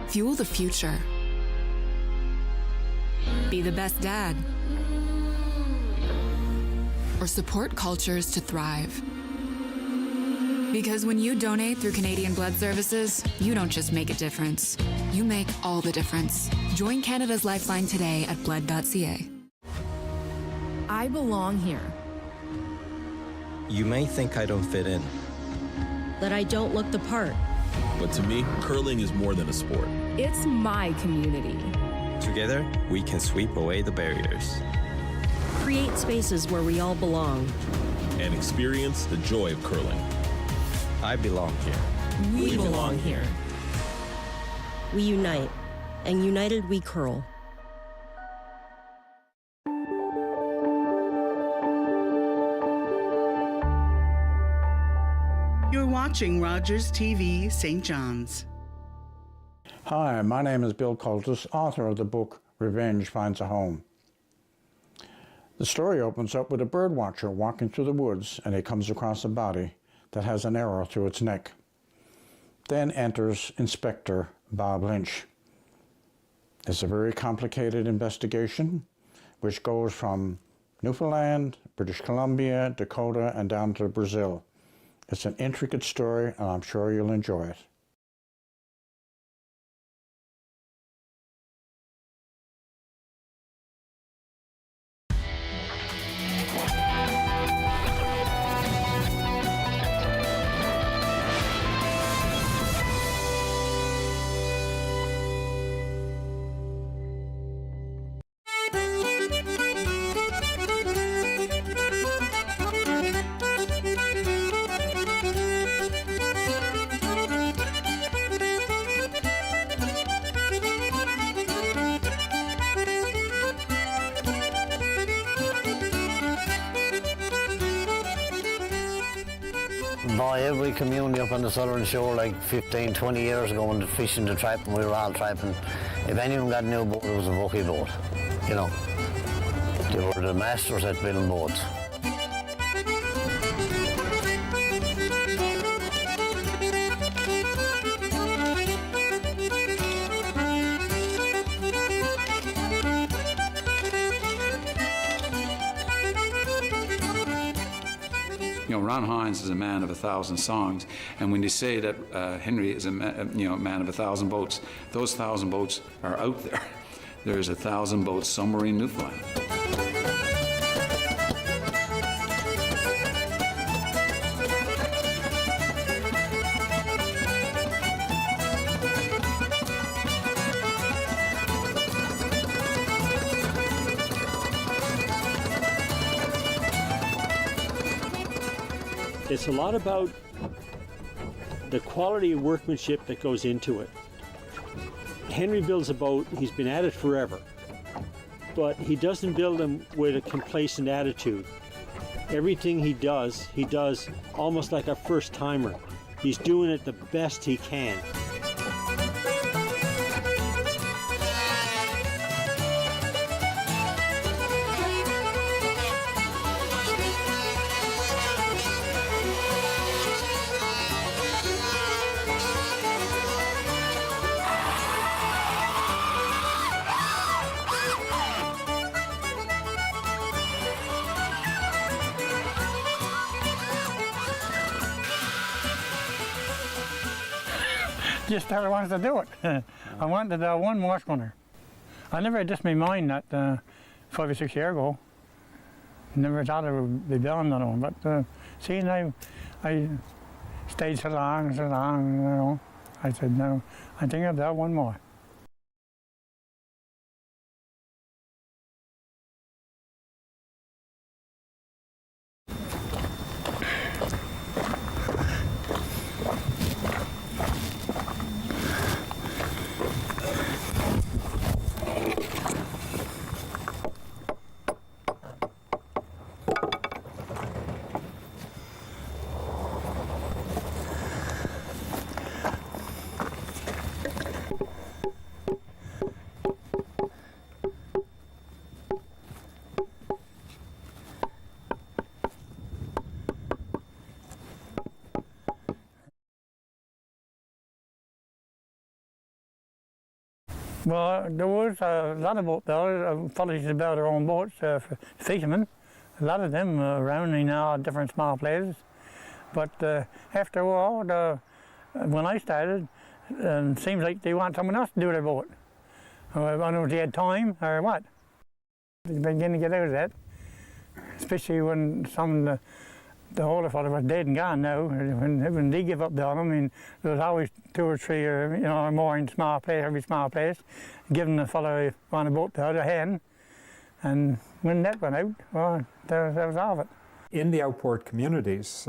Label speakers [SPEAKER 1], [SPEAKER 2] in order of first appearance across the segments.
[SPEAKER 1] Fuel the future. Be the best dad. Or support cultures to thrive. Because when you donate through Canadian Blood Services, you don't just make a difference. You make all the difference. Join Canada's Lifeline today at blood.ca.
[SPEAKER 2] I belong here.
[SPEAKER 3] You may think I don't fit in.
[SPEAKER 4] That I don't look the part.
[SPEAKER 5] But to me, curling is more than a sport.
[SPEAKER 2] It's my community.
[SPEAKER 3] Together, we can sweep away the barriers.
[SPEAKER 4] Create spaces where we all belong.
[SPEAKER 5] And experience the joy of curling.
[SPEAKER 3] I belong here.
[SPEAKER 2] We belong here.
[SPEAKER 4] We unite, and united we curl.
[SPEAKER 6] You're watching Rogers TV St. John's.
[SPEAKER 7] Hi, my name is Bill Coultas, author of the book Revenge Finds a Home. The story opens up with a bird watcher walking through the woods, and he comes across a body that has an arrow through its neck. Then enters Inspector Bob Lynch. It's a very complicated investigation which goes from Newfoundland, British Columbia, Dakota, and down to Brazil. It's an intricate story, and I'm sure you'll enjoy it.
[SPEAKER 8] By every community up on the southern shore, like 15, 20 years ago, when the fishing, the trapping, we were all trapping. If anyone got a new boat, it was a bucky boat. You know, they were the masters at building boats.
[SPEAKER 9] You know, Ron Hines is a man of 1,000 songs, and when you say that Henry is a man of 1,000 boats, those 1,000 boats are out there. There's 1,000 boats somewhere in Newfoundland.
[SPEAKER 10] It's a lot about the quality of workmanship that goes into it. Henry builds a boat, he's been at it forever, but he doesn't build them with a complacent attitude. Everything he does almost like a first-timer. He's doing it the best he can.
[SPEAKER 11] Just started wanting to do it. I wanted one more schooner. I never had just my mind that 5 or 6 years ago. Never thought I would be building another one, but seeing I stayed so long, you know, I said, no, I think I'll build one more. Well, there was a lot of boat builders, fellas used to build their own boats for fishermen. A lot of them around in all different small places. But after a while, when I started, it seems like they want someone else to do their boat. I don't know if they had time or what. They began to get out of that, especially when some of the older fellas was dead and gone now. When they give up building, I mean, there was always 2 or 3 or more in small place, every small place, giving the fellow on a boat build a hand. And when that went out, well, that was all of it.
[SPEAKER 12] In the outport communities,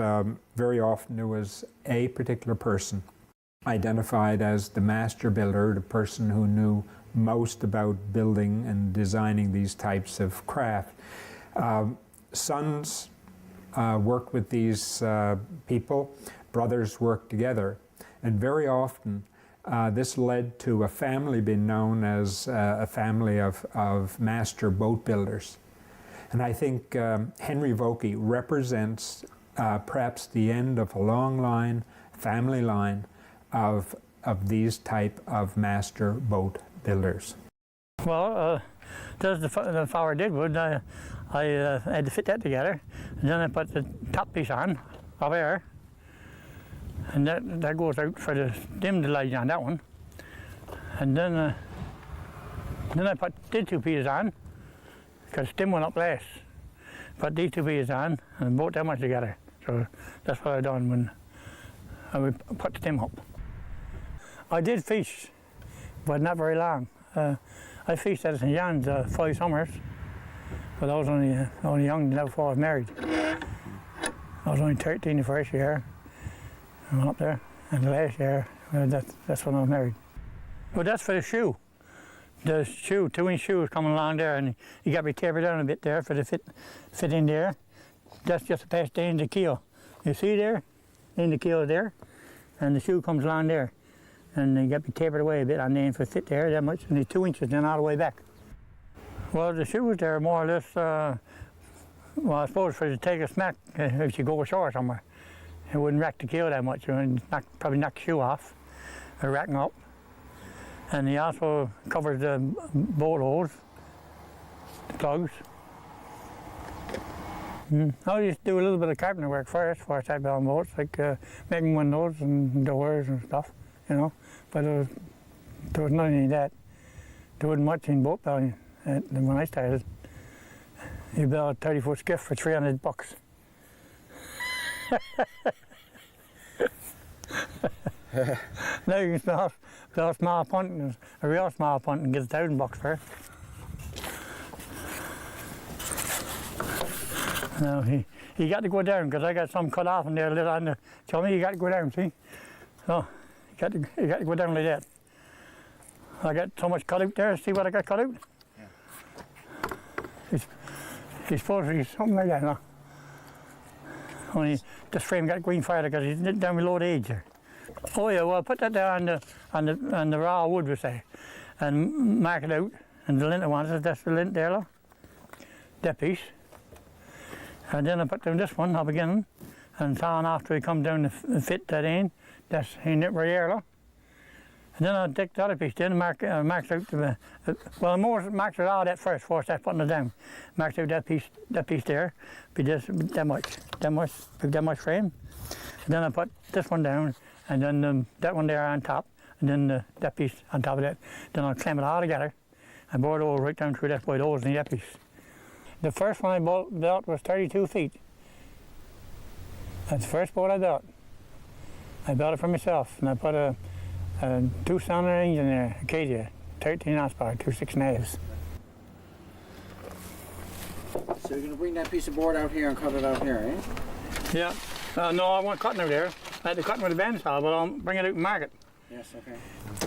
[SPEAKER 12] very often there was a particular person identified as the master builder, the person who knew most about building and designing these types of craft. Sons worked with these people, brothers worked together, and very often this led to a family being known as a family of master boat builders. And I think Henry Vokey represents perhaps the end of a long line, family line of these type of master boat builders.
[SPEAKER 11] Well, there's the flower deadwood. I had to fit that together, and then I put the top piece on of air, and that goes out for the dim light on that one. And then I did 2 pieces on, because stem went up last. Put these 2 pieces on and both that much together. So that's what I done when I would put the stem up. I did fish, but not very long. I fished at St. John's 5 summers, but I was only young now before I was married. I was only 13 the first year. I went up there, and the last year, that's when I was married. But that's for the shoe. The shoe, 2-inch shoe coming along there, and you got to be tapered down a bit there for the fit in there. That's just past the end of the keel. You see there, in the keel there, and the shoe comes along there. And you got to be tapered away a bit on the end for fit there, that much, and the 2 inches then all the way back. Well, the shoes there more or less, well, I suppose for to take a smack if you go ashore somewhere. It wouldn't rack the keel that much. It would probably knock the shoe off, or racking up. And he also covers the bolt holes, the plugs. I used to do a little bit of carpenter work first before I started building boats, like making windows and doors and stuff, you know. But there was nothing in that. There wasn't much in boat building when I started. You built a 30-foot skiff for $300. Now you can build a small punt, a real small punt, and get $1,000 for it. Now he got to go down because I got some cut off in there. Tell me you got to go down. See, so you got to go down like that. I got so much cut out there. See what I got cut out? Yeah. He's supposed to be something like that, no? Only this frame got green fire because he's down below the edge there. Oh yeah, well put that there on the raw wood, we say, and mark it out. And the lint I want, that's the lint there, look. That piece. And then I put down this one up again, and saw after we come down to fit that in. That's in it right there, look. And then I take the other piece in and mark out well, I marked it all that first before I start putting it down. Marked out that piece there, be that much frame. And then I put this one down, and then that one there on top, and then that piece on top of that. Then I'll clamp it all together and bore it all right down through that white holes in that piece. The first one I built was 32 feet. That's the first boat I built. I built it for myself, and I put a 2-cylinder engine there, Acadia, 13 horsepower, 2 6.5s.
[SPEAKER 13] So you're going to bring that piece of board out here and cut it out here, eh?
[SPEAKER 11] Yeah. No, I wasn't cutting it there. I had to cut it with a bandsaw, but I'll bring it out and mark it.
[SPEAKER 13] Yes, okay.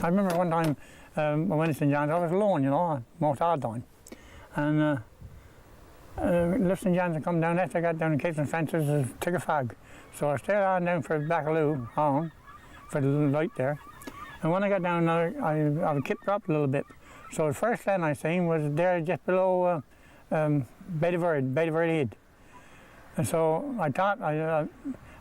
[SPEAKER 11] I remember one time I went to St. John's, I was alone, you know, most all the time. And left St. John's and come down after I got down to Capes and Fences and took a fog. So I stayed on down for Bacaloo on for the little light there. And when I got down there, I kicked up a little bit. So the first land I seen was there just below Bay de Verde Head. And so I thought, I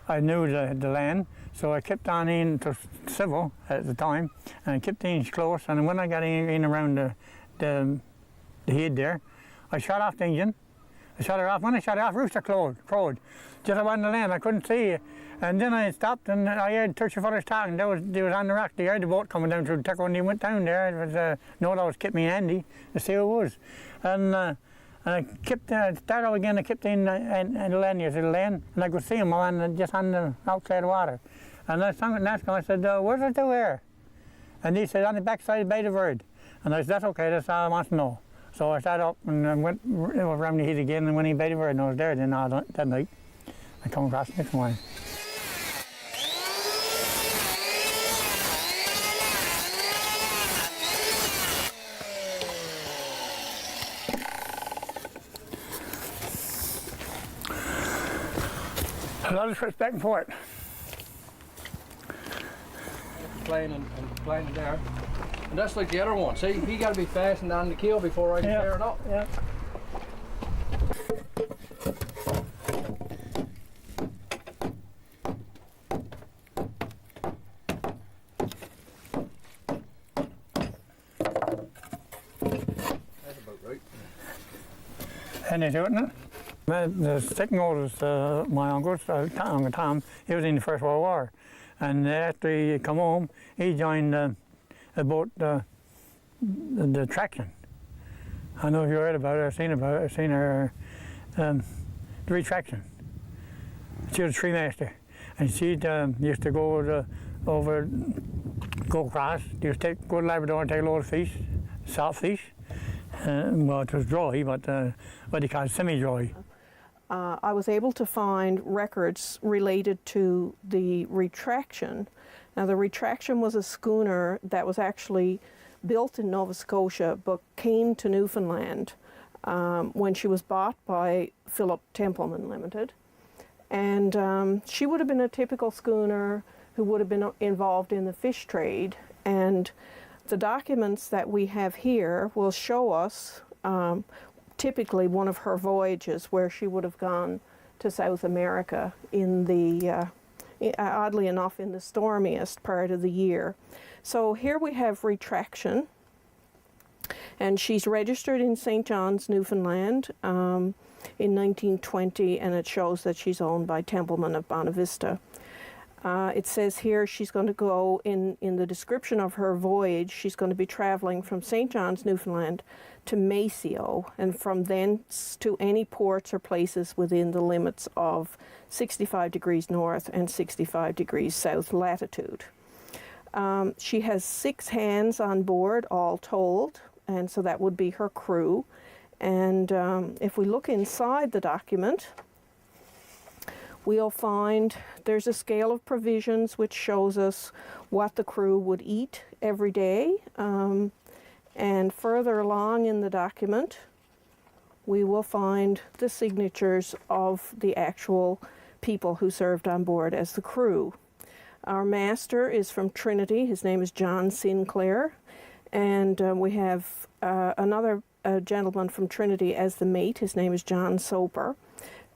[SPEAKER 11] I knew the land, so I kept on in to civil at the time, and I kept in close. And when I got in around the head there, I shut off the engine. I shut her off. When I shut it off, rooster crowed just around the land. I couldn't see it. And then I stopped, and I heard 30 fellas talking. They was on the rock. They heard the boat coming down through the ticker when they went down there. It was no, that was kept me handy to see who it was. And I kept started out again. I kept in the land, the land, and I could see them just on the outside of the water. And I sung it and asked them. I said, "Where's the two here?" And he said, "On the backside of Bay the Bird." And I said, "That's okay. That's all I want to know." So I started up and went around the heat again, and when he Bay the Bird, and I was there then all that night. I come across the next morning. A lot of trips back and forth.
[SPEAKER 14] Playing there. And that's like the other one. See, he got to be fastened on the keel before I can tear it up.
[SPEAKER 11] Yeah.
[SPEAKER 14] That's about right.
[SPEAKER 11] And they do it, isn't it? The second oldest, my uncle's, Uncle Tom, he was in the First World War. And after he come home, he joined about the traction. I don't know if you heard about it, I've seen her, the retraction. She was a tree master. And she used to go go across, used to go to Labrador and take a load of fish, salt fish. Well, it was dry, but what they call semi-dry.
[SPEAKER 15] I was able to find records related to the retraction. Now, the retraction was a schooner that was actually built in Nova Scotia but came to Newfoundland when she was bought by Philip Templeman Limited. And she would have been a typical schooner who would have been involved in the fish trade. And the documents that we have here will show us typically one of her voyages where she would have gone to South America in the, oddly enough, in the stormiest part of the year. So here we have retraction, and she's registered in St. John's, Newfoundland in 1920, and it shows that she's owned by Templeman of Bonavista. It says here she's going to go, in the description of her voyage, she's going to be traveling from St. John's, Newfoundland to Maceo, and from thence to any ports or places within the limits of 65 degrees north and 65 degrees south latitude. She has 6 hands on board, all told, and so that would be her crew. And if we look inside the document, we'll find there's a scale of provisions which shows us what the crew would eat every day. And further along in the document, we will find the signatures of the actual people who served on board as the crew. Our master is from Trinity. His name is John Sinclair. And we have another gentleman from Trinity as the mate. His name is John Soper.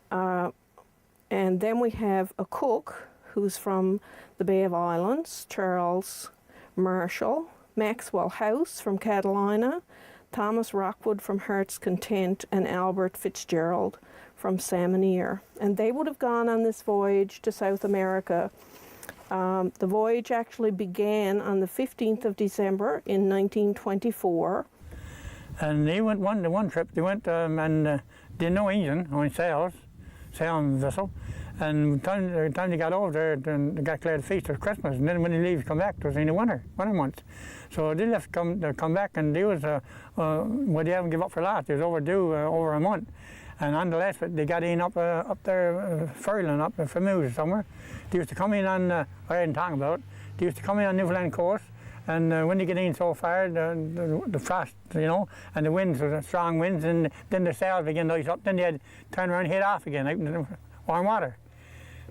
[SPEAKER 15] And then we have a cook who's from the Bay of Islands, Charles Marshall, Maxwell House from Catalina, Thomas Rockwood from Heart's Content, and Albert Fitzgerald from Salmoneer. And they would have gone on this voyage to South America. The voyage actually began on the 15th of December in 1924.
[SPEAKER 11] And they went one trip, they went and did no engine, only sailing vessel. And the time they got over there, then they got cleared the feast of Christmas. And then when they leave, come back, it was in the winter months. So they left come back, and they was, well, they haven't given up for last. They was overdue over a month. And nonetheless, they got in up there, Furland, up in Famoose somewhere. They used to come in on, I hadn't talked about, they used to come in on Newfoundland coast. And when they get in so far, the frost, you know, and the winds, the strong winds, and then the sails begin to ice up. Then they had to turn around and head off again, out in the warm water.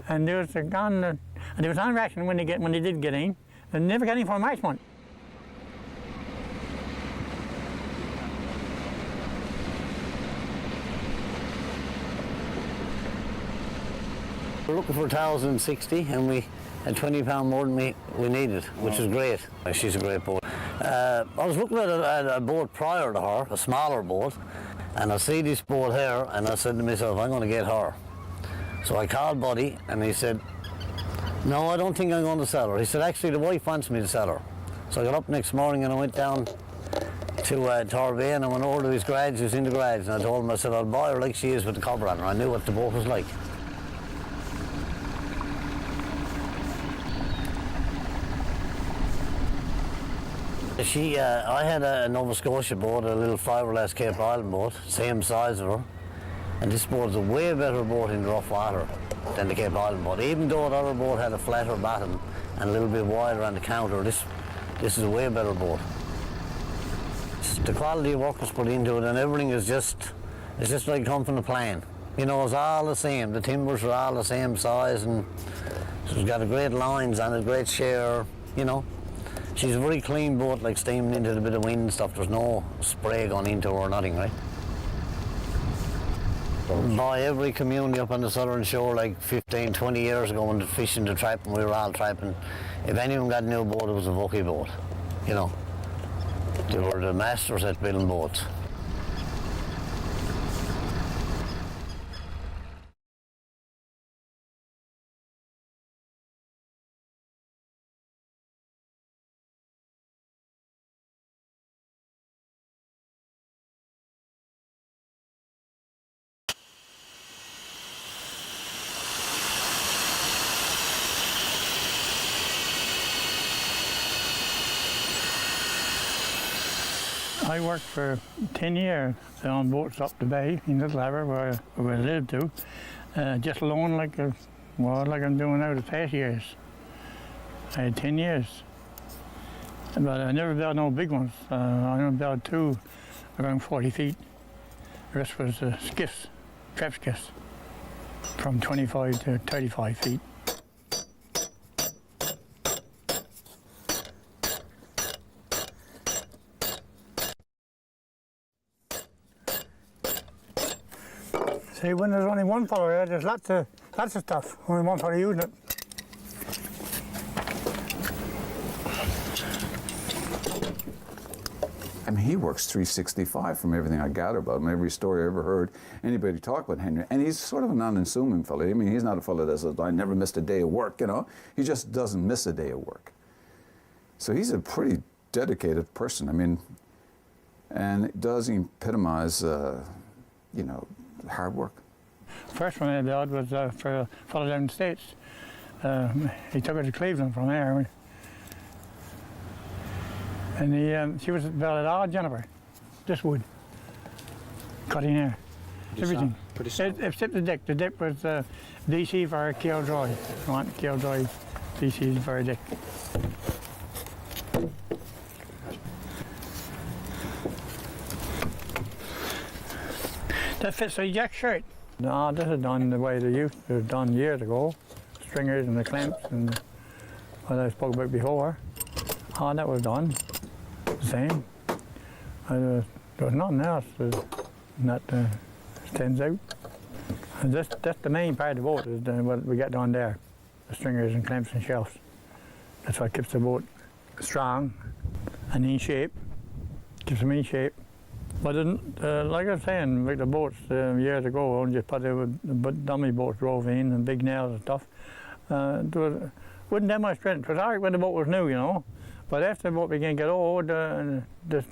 [SPEAKER 11] And they was gone, and they was on ration when they did get in. And never got in for a March month.
[SPEAKER 8] were looking for 1,060 and we had £20 more than we needed, which is great. She's a great boat. I was looking at a boat prior to her, a smaller boat, and I see this boat here and I said to myself, I'm going to get her. So I called Buddy and he said, no, I don't think I'm going to sell her. He said, actually the wife wants me to sell her. So I got up next morning and I went down to Torbay and I went over to his garage. He was in the garage and I told him, I said, I'll buy her like she is with the cover on her. I knew what the boat was like. I had a Nova Scotia boat, a little fiberglass Cape Island boat, same size of her. And this boat is a way better boat in rough water than the Cape Island boat. Even though the other boat had a flatter bottom and a little bit wider on the counter, this is a way better boat. The quality of work is put into it and everything is just like come from the plane. You know, it's all the same. The timbers are all the same size and it's got a great lines on it, great share, you know. She's a very clean boat, like steaming into the bit of wind and stuff. There's no spray going into her or nothing, right? By every community up on the southern shore, like 15, 20 years ago when the fishing, the trapping, we were all trapping. If anyone got a new boat, it was a Vucky boat, you know. They were the masters at building boats.
[SPEAKER 11] I worked for 10 years on boats up the bay in Little Harbour where I lived to, just alone like I'm doing now the past years. I had 10 years, but I never built no big ones. I only built two around 40 feet. The rest was skiffs, trap skiffs, from 25 to 35 feet. See, when there's only one fellow here, there's lots of stuff. Only one fellow using it.
[SPEAKER 16] I mean, he works 365 from everything I gather about him, every story I ever heard anybody talk about Henry. And he's sort of an unassuming fellow. I mean, he's not a fellow that says, I never missed a day of work, you know. He just doesn't miss a day of work. So he's a pretty dedicated person. I mean, and it does epitomize, you know, hard work.
[SPEAKER 11] First one I built was for a fellow down in the States. He took her to Cleveland from there. And she was built at all Jennifer, just wood, cutting air, everything. Except the deck. The deck was DC for Killjoy. I want Killjoy DC for a deck. That fits a jack shirt. No, this is done the way they used to done years ago. Stringers and the clamps and what I spoke about before. How that was done. The same. There was nothing else that stands out. And that's the main part of the boat, is what we got down there. The stringers and clamps and shelves. That's what keeps the boat strong and in shape. Keeps them in shape. But like I was saying, like the boats years ago, only just put dummy boats drove in and big nails and stuff. Wasn't that much strength. It was all right when the boat was new, you know. But after the boat began to get old, the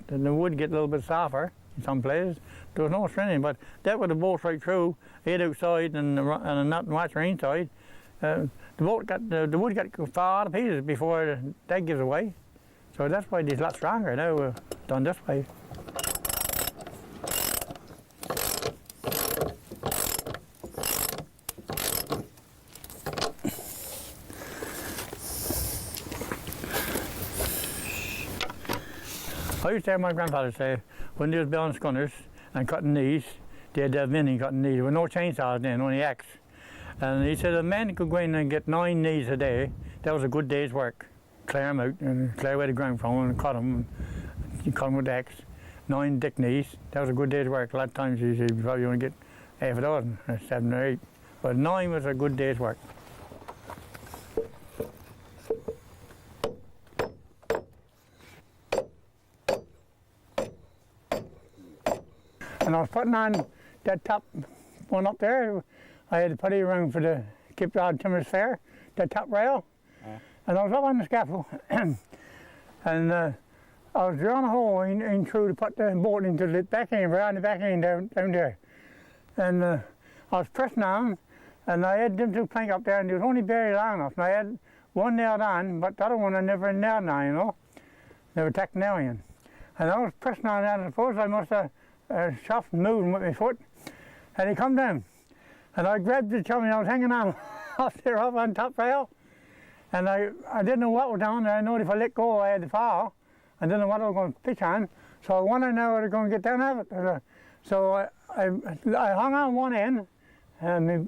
[SPEAKER 11] wood get a little bit softer in some places. There was no strength in it. But that was the boat right through, 8 outside and a nut and washer inside. The wood got far to pieces before that gives away. So that's why it's a lot stronger now, done this way. I used to have my grandfather say, when they was building schooners and cutting knees, they had to have men in cutting knees. There were no chainsaws then, only axe. And he said a man could go in and get 9 knees a day. That was a good day's work. Clear them out and clear away the ground from them and cut them. You cut them with the axe. 9 thick knees. That was a good day's work. A lot of times you probably only get half a dozen, or 7 or 8. But 9 was a good day's work. And I was putting on that top one up there. I had to put it around for the keep the odd timbers fair, that top rail. And I was up on the scaffold. And I was drawing a hole in through to put the bolt into the back end, around the back end down there. And I was pressing on, and I had them two plank up there, and it was only barely long enough. And I had one nailed on, but the other one I never nailed on, you know. Never tacked nail in. And I was pressing on that, and I suppose I must have shuffled and moved with my foot. And he come down. And I grabbed the chummy, I was hanging on up there up on top rail. And I didn't know what was down there. I knew if I let go, I had to fall. I didn't know what I was going to pitch on. So I wondered now I was going to get down of it. So I hung on one end, my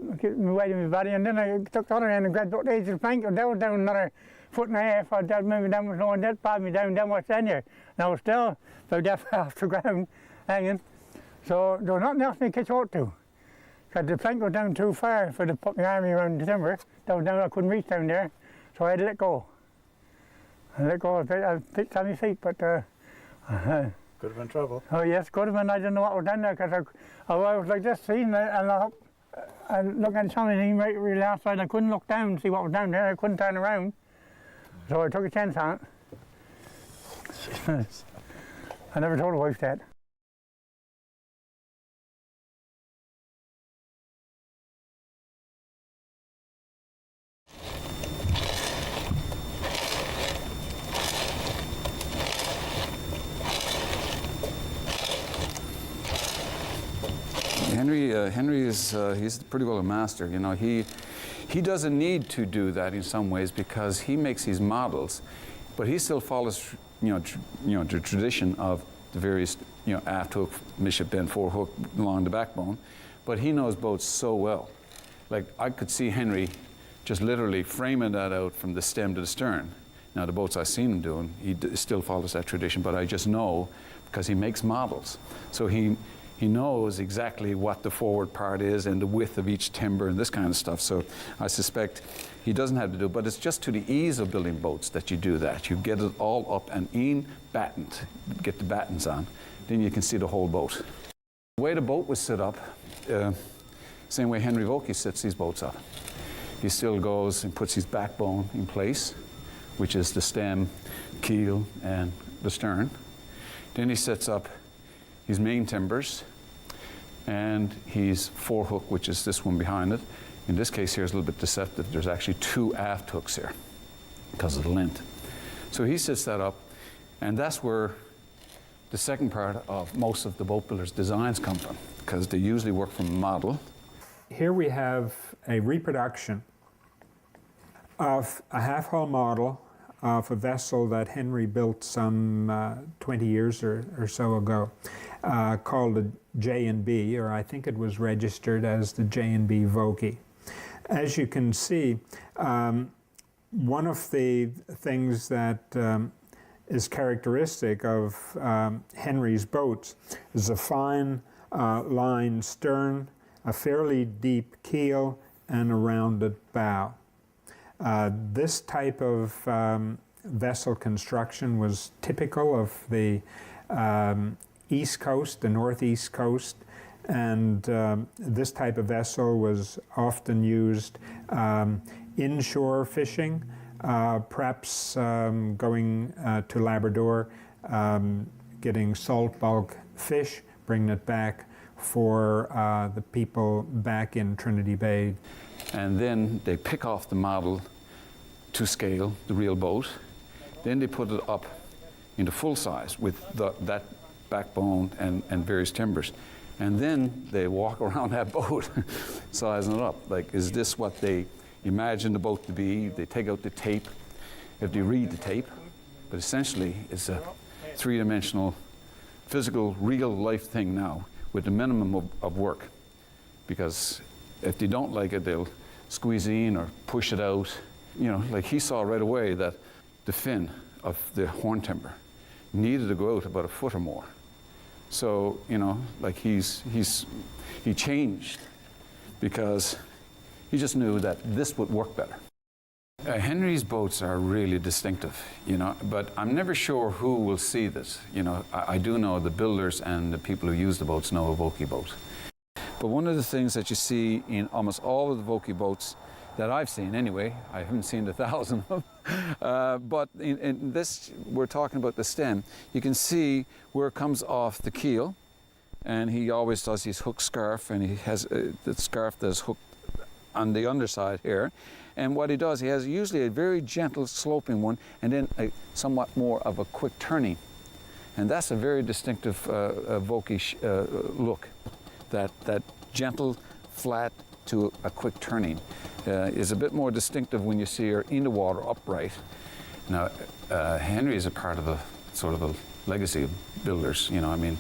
[SPEAKER 11] weight in my body, and then I took the other end and grabbed both edges of the plank, and that was down another foot and a half. I maybe down was low, and that brought me down what's in there. And I was still about that far off the ground, hanging. So there was nothing else to catch out to. Because the plank was down too far for to put my arm around the timber. That was down, I couldn't reach down there. So I had to let go. I let go, I picked on my feet, but... could
[SPEAKER 7] have been trouble.
[SPEAKER 11] Oh yes, could have been. I didn't know what was down there, because I was like this, see, and I looked at something really outside, I couldn't look down and see what was down there, I couldn't turn around. So I took a chance on it. I never told the wife that.
[SPEAKER 16] Henry is he's pretty well a master. You know, he doesn't need to do that in some ways because he makes these models, but he still follows the tradition of the various aft hook, midship bend, forehook along the backbone. But he knows boats so well. Like I could see Henry just literally framing that out from the stem to the stern. Now the boats I've seen him doing, he still follows that tradition, but I just know because he makes models. So he knows exactly what the forward part is and the width of each timber and this kind of stuff. So I suspect he doesn't have to do it, but it's just to the ease of building boats that you do that. You get it all up and in battened, get the battens on, then you can see the whole boat. The way the boat was set up, same way Henry Vokey sets these boats up. He still goes and puts his backbone in place, which is the stem, keel, and the stern. Then he sets up his main timbers, and his forehook, which is this one behind it. In this case here is a little bit deceptive. There's actually 2 aft hooks here because of the length. So he sets that up, and that's where the second part of most of the boat builders' designs come from, because they usually work from a model.
[SPEAKER 12] Here we have a reproduction of a half-hull model of a vessel that Henry built some 20 years or so ago, called the J&B, or I think it was registered as the J&B Vokey. As you can see, one of the things that is characteristic of Henry's boats is a fine line stern, a fairly deep keel, and a rounded bow. This type of vessel construction was typical of the East Coast, the Northeast Coast, and this type of vessel was often used inshore fishing, perhaps going to Labrador, getting salt bulk fish, bringing it back for the people back in Trinity Bay.
[SPEAKER 16] And then they pick off the model to scale, the real boat. Then they put it up into full size with that backbone and various timbers. And then they walk around that boat, sizing it up. Like, is this what they imagine the boat to be? They take out the tape, if they read the tape. But essentially, it's a three-dimensional, physical, real-life thing now with the minimum of work. Because if they don't like it, they'll squeeze in or push it out. You know, like he saw right away that the fin of the horn timber needed to go out about a foot or more. So, you know, like he changed because He just knew that this would work better.
[SPEAKER 9] Henry's boats are really distinctive, you know, but I'm never sure who will see this. You know, I do know the builders and the people who use the boats know a Vokey boat. But one of the things that you see in almost all of the Vokey boats that I've seen anyway, I haven't seen 1,000 of them, but in this, we're talking about the stem, you can see where it comes off the keel, and he always does his hook scarf, and he has the scarf that's hooked on the underside here. And what he does, he has usually a very gentle sloping one, and then a somewhat more of a quick turning. And that's a very distinctive Vokey look. That gentle, flat to a quick turning is a bit more distinctive when you see her in the water upright. Now, Henry is a part of a sort of a legacy of builders. You know, I mean,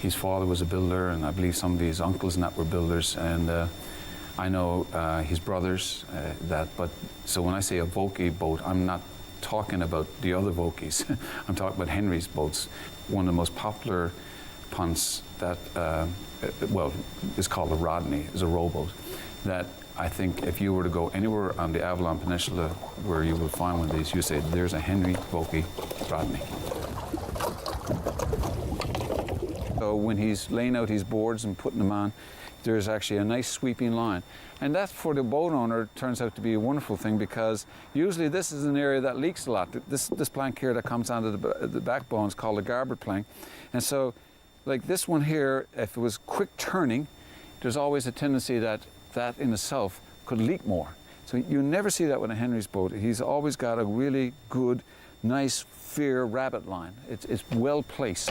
[SPEAKER 9] his father was a builder, and I believe some of his uncles and that were builders, and I know his brothers but so when I say a Vokey boat, I'm not talking about the other Vokeys. I'm talking about Henry's boats. One of the most popular punts that, well, is called a Rodney, is a rowboat, that I think if you were to go anywhere on the Avalon Peninsula where you will find one of these, you say, there's a Henry Vokey Rodney. So when he's laying out his boards and putting them on, there's actually a nice sweeping line. And that, for the boat owner, turns out to be a wonderful thing, because usually this is an area that leaks a lot. This plank here that comes onto the backbone is called a garboard plank. And so, like this one here, if it was quick turning, there's always a tendency that that in itself could leak more. So you never see that with a Henry's boat. He's always got a really good, nice, fair rabbit line. It's well placed.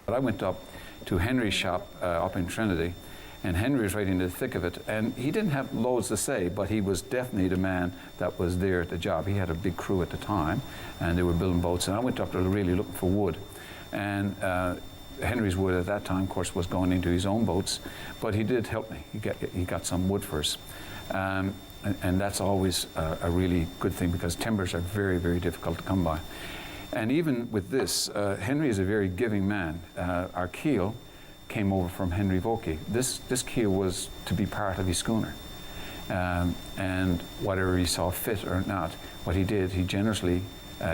[SPEAKER 9] I went up to Henry's shop up in Trinity, and Henry was right in the thick of it, and he didn't have loads to say, but he was definitely the man that was there at the job. He had a big crew at the time, and they were building boats, and I went up there really looking for wood. And Henry's wood at that time, of course, was going into his own boats, but he did help me. He got some wood for us. And that's always a really good thing, because timbers are very, very difficult to come by. And even with this, Henry is a very giving man. Our keel came over from Henry Vokey. This keel was to be part of his schooner. And whatever he saw fit or not, what he did, he generously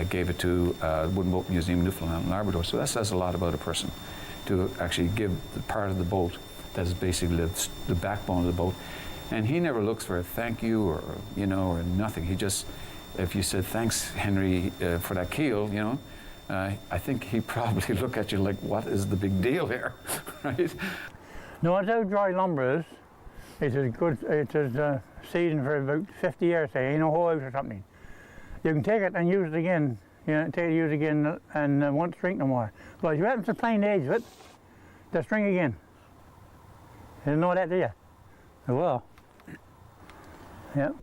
[SPEAKER 9] gave it to Wooden Boat Museum, Newfoundland and Labrador. So that says a lot about a person, to actually give the part of the boat that is basically the backbone of the boat. And he never looks for a thank you or, you know, or nothing. He just, if you said, thanks, Henry, for that keel, you know, I think he'd probably look at you like, what is the big deal here, right?
[SPEAKER 11] No, it's how dry lumber is. It is good, it is seasoned for about 50 years, say, in a whole house or something. You can take it and use it again, you know, take it, use it again, and won't shrink no more. But if you happen to plain edge of it, they'll shrink again. You don't know that, do you? It will. Yep.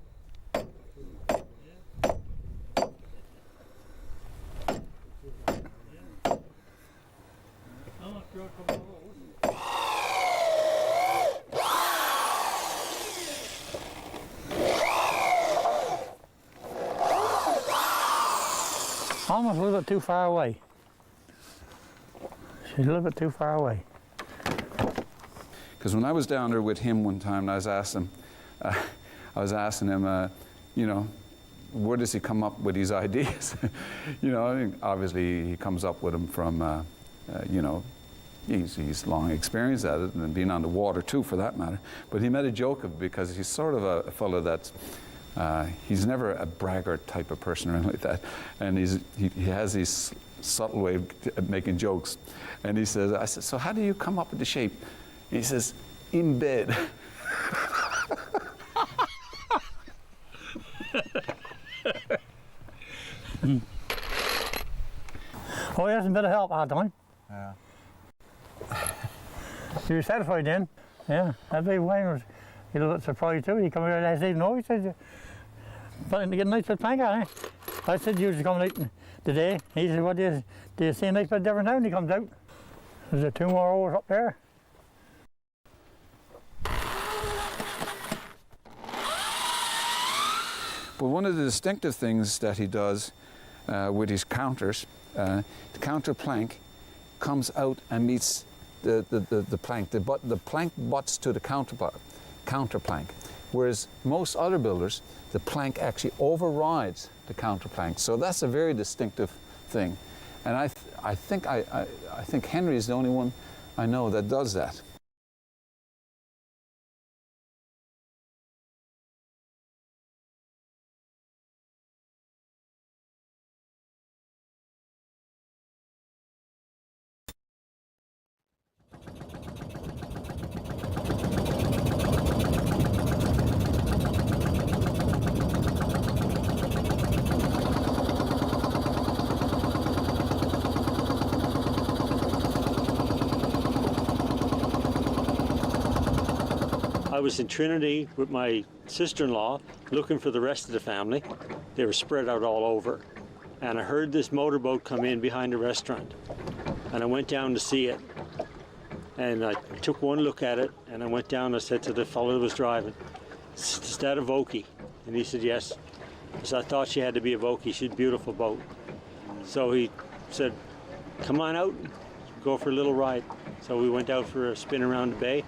[SPEAKER 11] Almost a little bit too far away. She's a little bit too far away.
[SPEAKER 9] Because when I was down there with him one time, I was asking him, you know, where does he come up with these ideas? You know, I mean, obviously he comes up with them from, you know, he's long experienced at it, and being on the water too, for that matter. But he made a joke of it, because he's sort of a fellow that's, he's never a braggart type of person or anything like that. And he has this subtle way of making jokes. And he says, I said, so how do you come up with the shape? And he says, in bed.
[SPEAKER 11] Oh, he has a bit of help, Don.
[SPEAKER 7] Yeah.
[SPEAKER 11] You're satisfied then? Yeah, that'd be fine. He was a little surprised too. He came out last evening. No, he said, "Planning to get a nice little plank on it." I said, "You was coming out today." He said, "What do you see a nice bit different now?" And he comes out. There's 2 more hours up there.
[SPEAKER 16] But one of the distinctive things that he does with his counters, the counter plank comes out and meets the plank. The plank butts to the counter plank, whereas most other builders, the plank actually overrides the counter plank. So that's a very distinctive thing, and I think Henry is the only one I know that does that.
[SPEAKER 10] I was in Trinity with my sister-in-law looking for the rest of the family. They were spread out all over. And I heard this motorboat come in behind the restaurant. And I went down to see it. And I took one look at it, and I went down and I said to the fellow that was driving, "Is that a Vokey?" And he said, "Yes." So I thought she had to be a Vokey. She's a beautiful boat. So he said, "Come on out, go for a little ride." So we went out for a spin around the bay.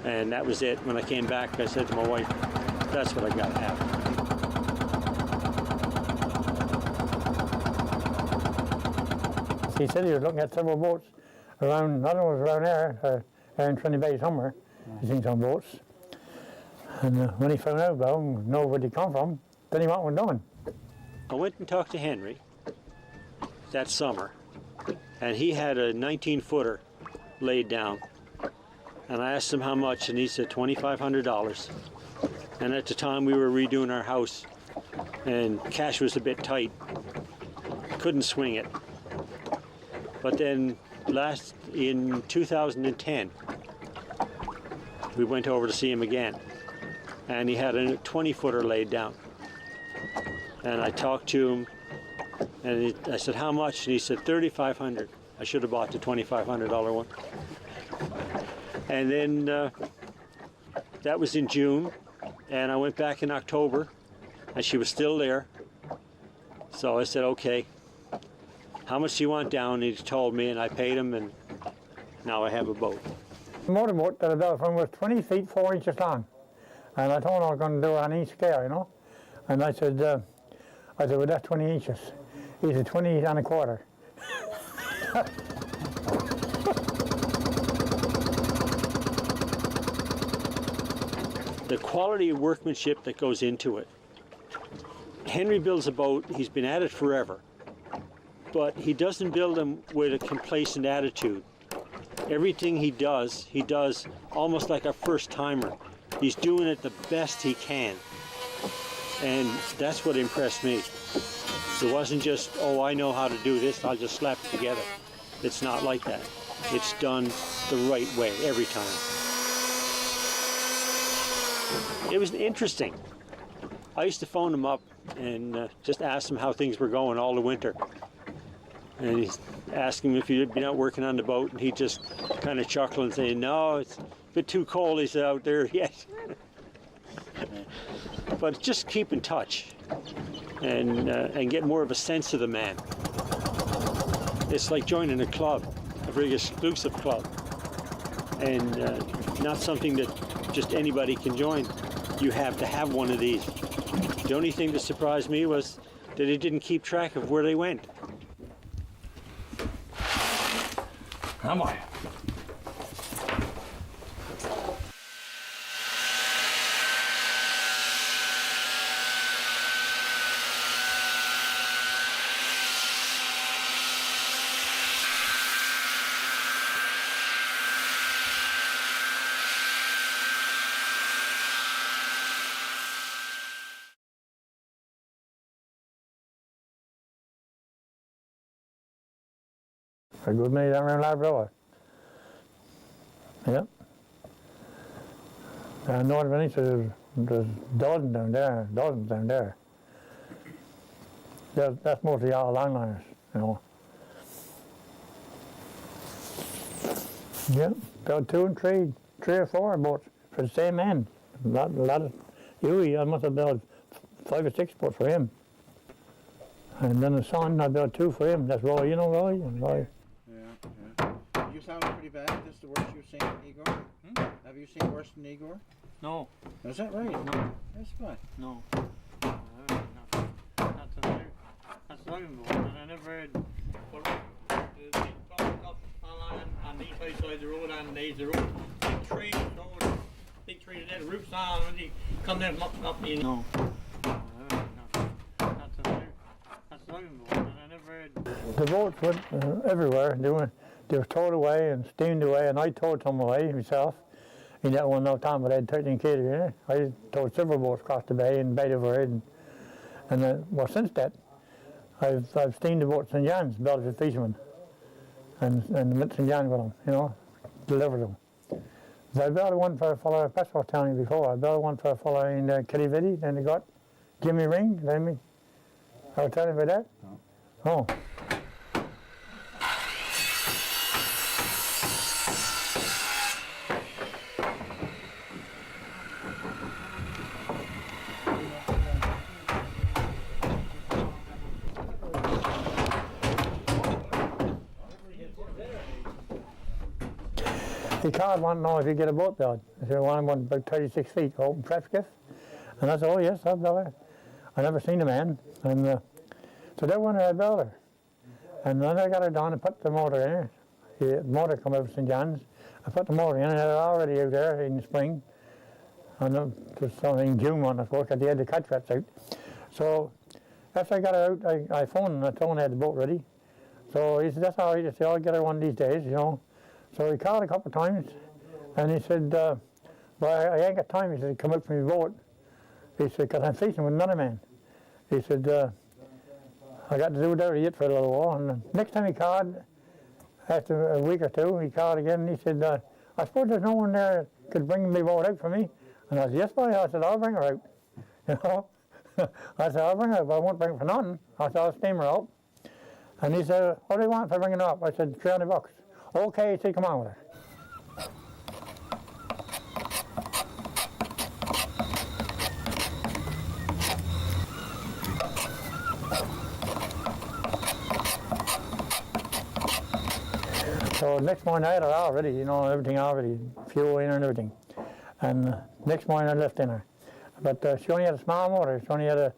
[SPEAKER 10] And that was it. When I came back, I said to my wife, "That's what I got to have."
[SPEAKER 11] He said he was looking at several boats around, I don't know, it was around there, in Trinity Bay somewhere. He's seen some boats. And when he found out about them, know where they come from, then he went one doing.
[SPEAKER 10] I went and talked to Henry that summer, and he had a 19-footer laid down. And I asked him how much, and he said $2,500. And at the time we were redoing our house, and cash was a bit tight. Couldn't swing it. But then in 2010, we went over to see him again, and he had a 20-footer laid down. And I talked to him, and I said, "How much?" And he said, $3,500. I should have bought the $2,500 one. And then that was in June, and I went back in October, and she was still there. So I said, "Okay, how much do you want down?" And he told me, and I paid him, and now I have a boat.
[SPEAKER 11] The motorboat that I built from was 20 feet 4 inches long, and I told him I was going to do it on each scale, you know. And I said, "Well, that's 20 inches." He said, 20 and a quarter.
[SPEAKER 10] The quality of workmanship that goes into it. Henry builds a boat, he's been at it forever, but he doesn't build them with a complacent attitude. Everything he does almost like a first-timer. He's doing it the best he can, and that's what impressed me. It wasn't just, "Oh, I know how to do this, I'll just slap it together." It's not like that. It's done the right way every time. It was interesting. I used to phone him up and just ask him how things were going all the winter. And he'd ask him if he'd been out working on the boat, and he'd just kind of chuckle and say, "No, it's a bit too cold, he said, out there yet." But just keep in touch and get more of a sense of the man. It's like joining a club, a very exclusive club, and not something that just anybody can join. You have to have one of these. The only thing that surprised me was that he didn't keep track of where they went.
[SPEAKER 14] Am I?
[SPEAKER 11] A good many down around Labrador. Yeah. North Venice, there's dozens down there. That's mostly all longliners, you know. Yeah, about 2 and 3 or 4 boats for the same man. A lot of I must have built 5 or 6 boats for him. And then the son, I built 2 for him. That's Roy, you know Roy? And Roy.
[SPEAKER 13] Yeah. You sound pretty bad. This is the worst you've seen, Igor? Have you seen worse than Igor?
[SPEAKER 11] No.
[SPEAKER 13] Is that right?
[SPEAKER 11] No.
[SPEAKER 13] That's fine.
[SPEAKER 11] No. That's not involved. I never had. On these side of the road, and there's the road. Big trees there, the roof's on, and they come there and up in. No. That's not involved. I never had. The boats went everywhere. They were towed away and steamed away, and I towed some away myself. In that one time, but I had 13 kids in it. I towed several boats across the bay and Bay over it, and well, since that, I've steamed the boat St. John's, built as a fisherman, and went to St. John's with them, you know, delivered them. So I built one for a fellow, that's what I was telling you before. I built one for a fellow in Kittyvitty, then they got Jimmy Ring, I was telling you about that? No. Oh. He called one know if you get a boat built. He said, one about 36 feet, open prep skiff. And I said, oh yes, I'll build it. I never seen a man. And so that one I built her. And then I got her done and put the motor in it. The motor come over St. John's. I put the motor in and it was already out there in the spring. And it was something in June when I worked at the end of the cut traps out. So after I got her out, I phoned and I told him I had the boat ready. So he said, that's all right. I said, I'll get her one of these days, you know. So he called a couple of times, and he said, well, I ain't got time. He said, come out from your boat. He said, because I'm fishing with another man. He said, I got to do it every yet for a little while. And the next time he called, after a week or two, he called again, and he said, I suppose there's no one there that could bring my boat out for me. And I said, yes, boy. I said, I'll bring her out. You know? I said, I'll bring her out, but I won't bring her for nothing. I said, I'll steam her out. And he said, what do you want for bringing her up? I said, $300. Okay, so come on with her. So next morning I had her already, you know, everything already, fuel in her and everything. And next morning I left in her. But she only had a small motor. She only had a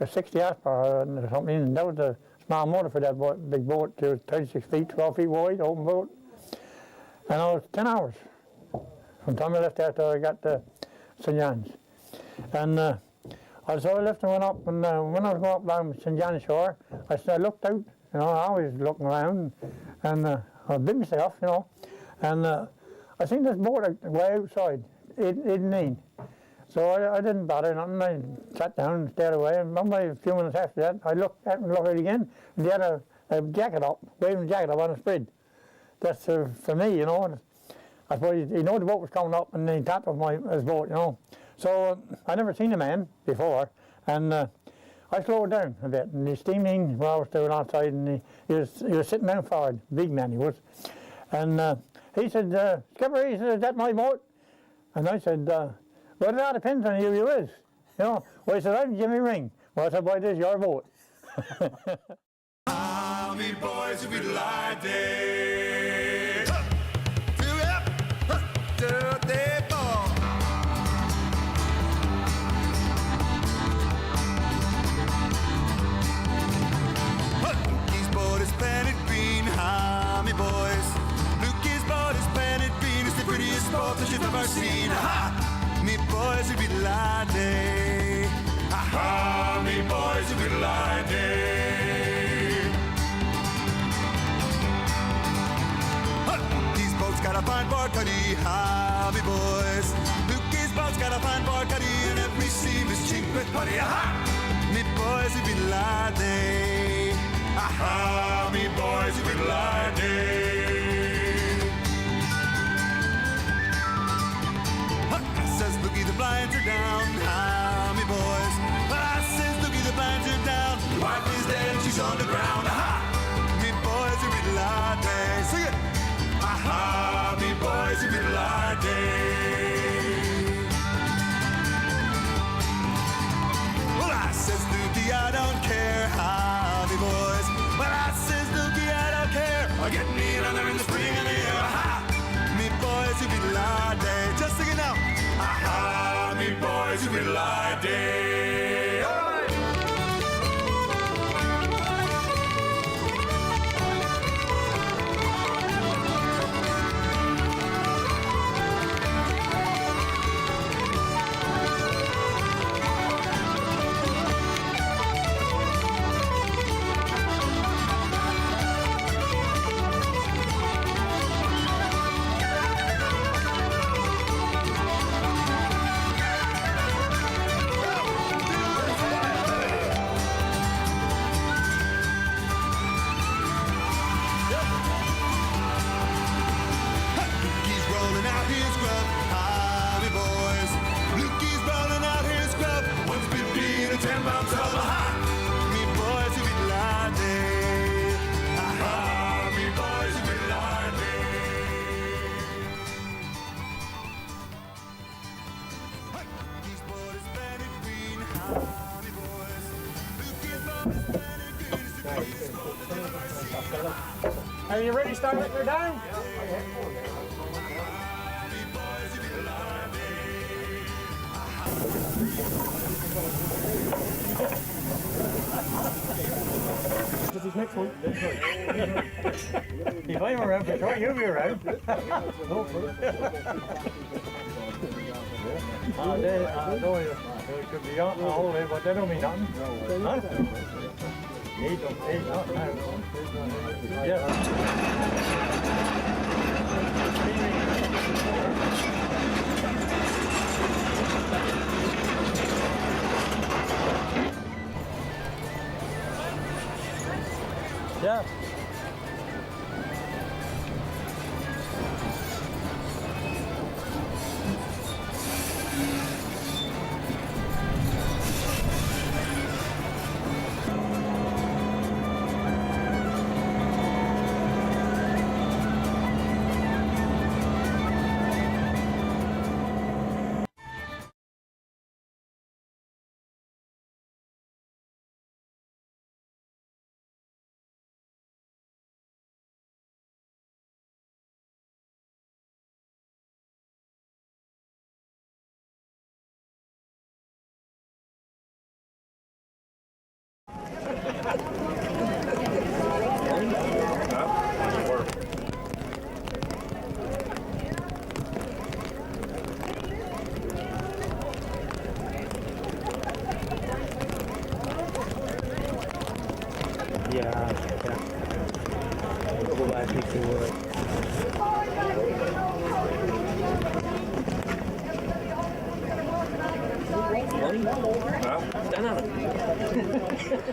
[SPEAKER 11] 60 horsepower or something, and that was a small motor for that boat, big boat. It was 36 feet, 12 feet wide, open boat. And it was 10 hours from the time I left there till I got to St. John's. And so I left and went up, and when I was going up down St. John's shore, I looked out, you know, I always looking around, and I bit myself, you know, and I seen this boat way outside, in. So I didn't bother nothing. I sat down and stared away, and maybe a few minutes after that, I looked at it again, and they had a jacket up, waving the jacket up on a spread. That's for me, you know. I suppose he knew the boat was coming up, and he tapped off his boat, you know. So I never seen a man before, and I slowed down a bit, and he steamed in while I was doing outside, and he was sitting down forward, big man he was. And he said, Skipper, he said, is that my boat? And I said, well, it all depends on who you is. You know, well, he said, I'm Jimmy Ring. Well, I said, boy, this is your boat.
[SPEAKER 17] Army boys, we lie there. Lukey's boat is painted green, Army boys. Lukey's boat is painted green, it's the prettiest boat that you've ever seen. Ha! Me boys, we lie there. Aha, me boys, we lie there. These boats got a fine board cuddy, ha, me boys. Lukey's boat's got a fine board cuddy, and every seam is chinked with putty. Aha, me boys, we lie there. Aha, me boys, we lie there. Says the
[SPEAKER 11] you ready to start letting her down? This is next one. If I'm around for sure, you'll be around. It could be on the whole way, but they don't mean nothing. Huh? He don't know. Yeah.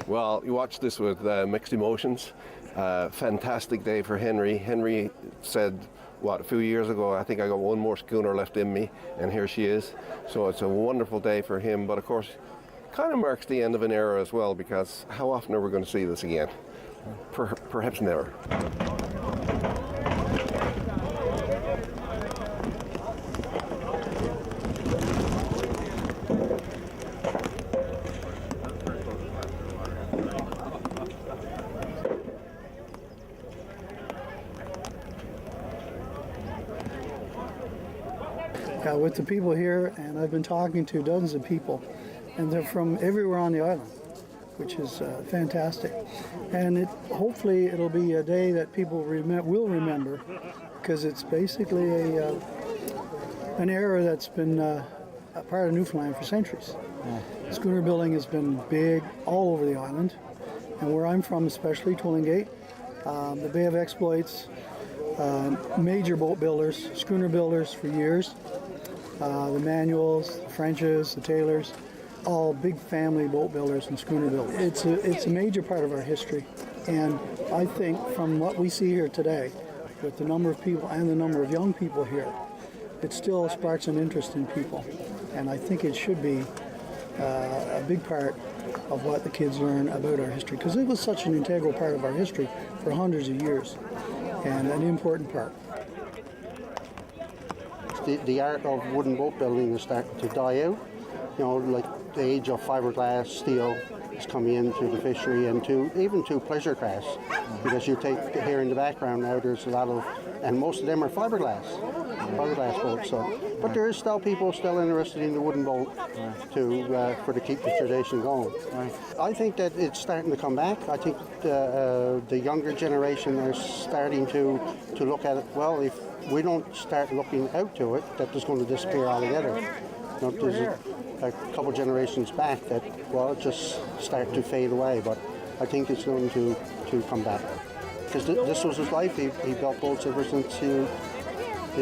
[SPEAKER 18] Well, you watch this with mixed emotions. Fantastic day for Henry. Henry said, a few years ago, I think I got one more schooner left in me, and here she is. So it's a wonderful day for him, but of course, kind of marks the end of an era as well, because how often are we going to see this again? Perhaps never.
[SPEAKER 19] With the people here, and I've been talking to dozens of people, and they're from everywhere on the island, which is fantastic. And hopefully it'll be a day that people will remember, because it's basically an era that's been a part of Newfoundland for centuries. Schooner building has been big all over the island, and where I'm from, especially Twillingate, the Bay of Exploits, major boat builders, schooner builders for years. The Manuels, the Frenches, the Taylors, all big family boat builders and schooner builders. It's a major part of our history, and I think from what we see here today, with the number of people and the number of young people here, it still sparks an interest in people, and I think it should be a big part of what the kids learn about our history, because it was such an integral part of our history for hundreds of years, and an important part.
[SPEAKER 13] The art of wooden boat building is starting to die out. You know, like the age of fiberglass, steel is coming into the fishery, and even to pleasure crafts. Because you take here in the background now, there's a lot of, and most of them are fiberglass boats. So, but there is still people still interested in the wooden boat to keep the tradition going. I think that it's starting to come back. I think the younger generation are starting to look at it. Well, if we don't start looking out to it, that is going to disappear altogether. You know, there's a couple generations back that, well, it just start to fade away, but I think it's going to come back. Because this was his life. He built boats ever since he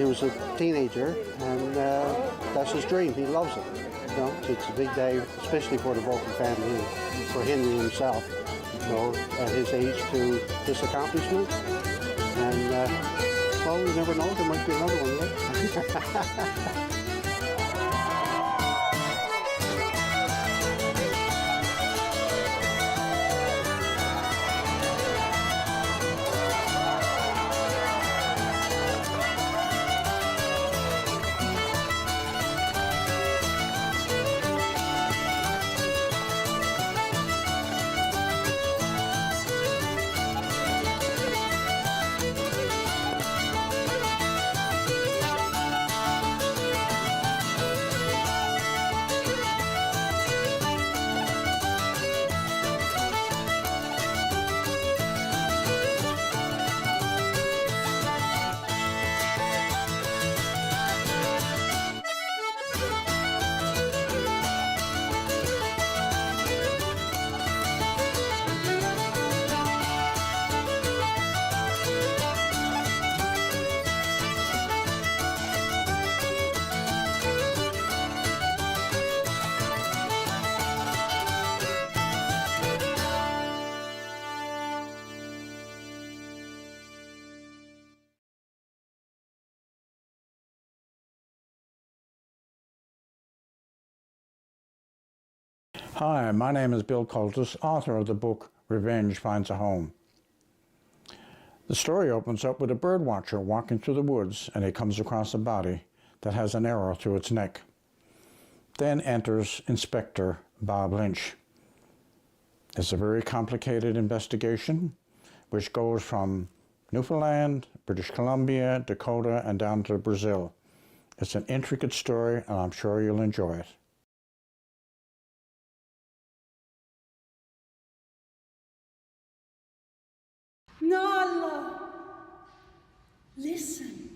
[SPEAKER 13] was a teenager, and that's his dream. He loves it. You know, it's a big day, especially for the Vulcan family and for Henry himself. You know, at his age, to this accomplishment, and well, we never know. There might be another one, right?
[SPEAKER 7] Hi, my name is Bill Coultas, author of the book Revenge Finds a Home. The story opens up with a bird watcher walking through the woods, and he comes across a body that has an arrow through its neck. Then enters Inspector Bob Lynch. It's a very complicated investigation which goes from Newfoundland, British Columbia, Dakota, and down to Brazil. It's an intricate story, and I'm sure you'll enjoy it.
[SPEAKER 20] Nala, listen.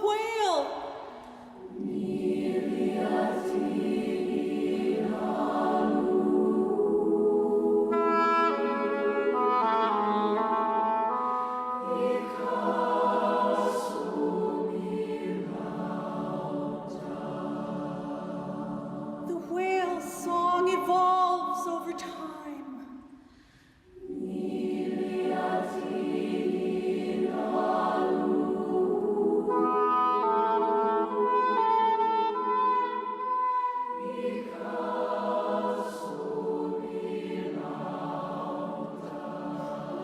[SPEAKER 20] whale. The whale's song evolves over time.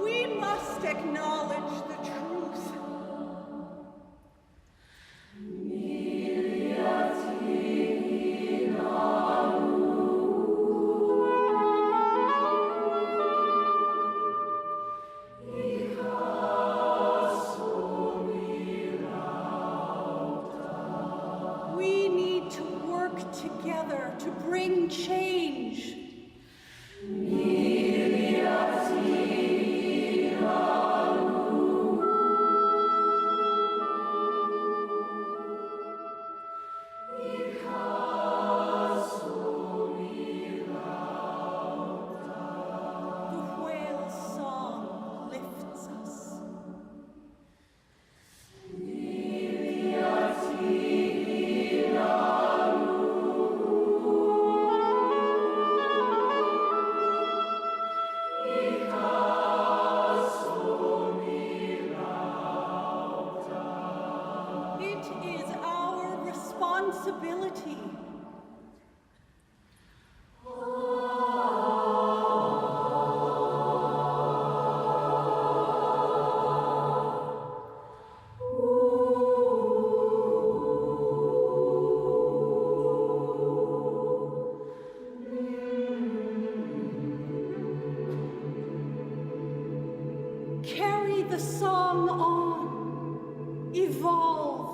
[SPEAKER 20] We must acknowledge the truth. We need to work together to bring change. The whale's song lifts us. It is our responsibility. Carry the song on. Evolve.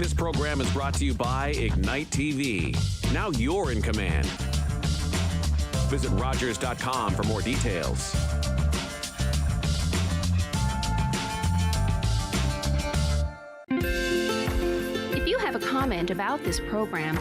[SPEAKER 21] This program is brought to you by Ignite TV. Now you're in command. Visit Rogers.com for more details.
[SPEAKER 22] If you have a comment about this program